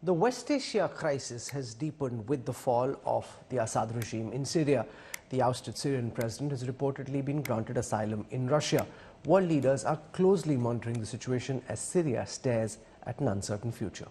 The West Asia crisis has deepened with the fall of the Assad regime in Syria. The ousted Syrian president has reportedly been granted asylum in Russia. World leaders are closely monitoring the situation as Syria stares at an uncertain future.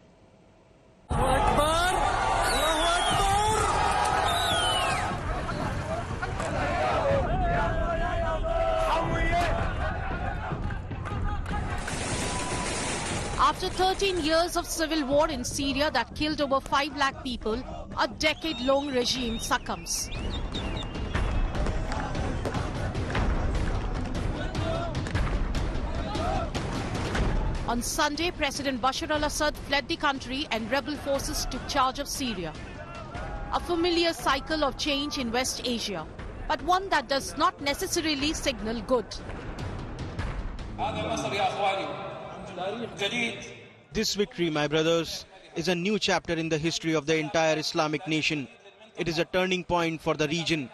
After 13 years of civil war in Syria that killed over 5 lakh people, a decade-long regime succumbs. On Sunday, President Bashar al-Assad fled the country and rebel forces took charge of Syria. A familiar cycle of change in West Asia, but one that does not necessarily signal good. This victory, my brothers, is a new chapter in the history of the entire Islamic nation. It is a turning point for the region.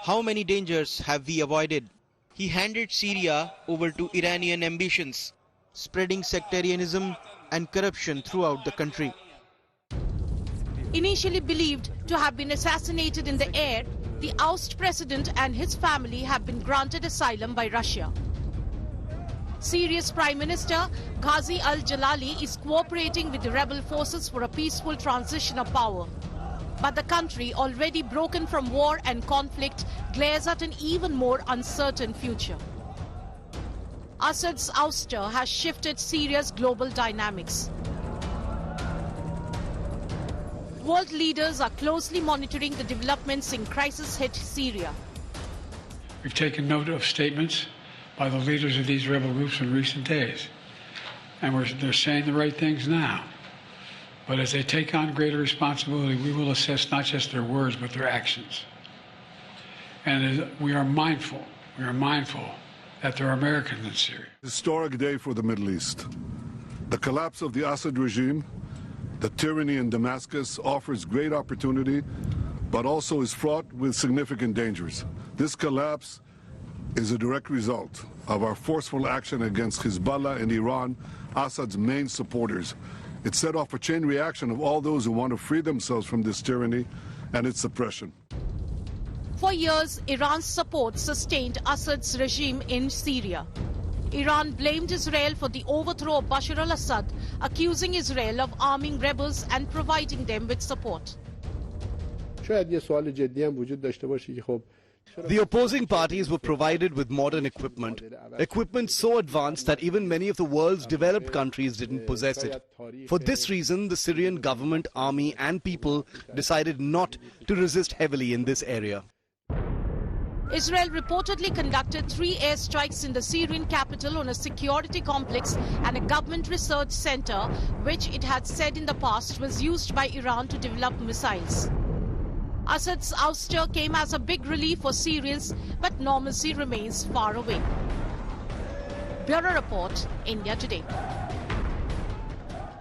How many dangers have we avoided? He handed Syria over to Iranian ambitions, spreading sectarianism and corruption throughout the country. Initially believed to have been assassinated in the air, the ousted president and his family have been granted asylum by Russia. Syria's Prime Minister Ghazi al-Jalali is cooperating with the rebel forces for a peaceful transition of power. But the country, already broken from war and conflict, glares at an even more uncertain future. Assad's ouster has shifted Syria's global dynamics. World leaders are closely monitoring the developments in crisis-hit Syria. We've taken note of statements by the leaders of these rebel groups in recent days. And they're saying the right things now. But as they take on greater responsibility, we will assess not just their words, but their actions. And we are mindful that there are Americans in Syria. Historic day for the Middle East. The collapse of the Assad regime, the tyranny in Damascus offers great opportunity, but also is fraught with significant dangers. This collapse is a direct result of our forceful action against Hezbollah and Iran, Assad's main supporters. It set off a chain reaction of all those who want to free themselves from this tyranny and its suppression. For years, Iran's support sustained Assad's regime in Syria. Iran blamed Israel for the overthrow of Bashar al-Assad, accusing Israel of arming rebels and providing them with support. The opposing parties were provided with modern equipment so advanced that even many of the world's developed countries didn't possess it. For this reason, the Syrian government, army and people decided not to resist heavily in this area. Israel reportedly conducted 3 airstrikes in the Syrian capital on a security complex and a government research center, which it had said in the past was used by Iran to develop missiles. Assad's ouster came as a big relief for Syrians, but normalcy remains far away. Bureau Report, India Today.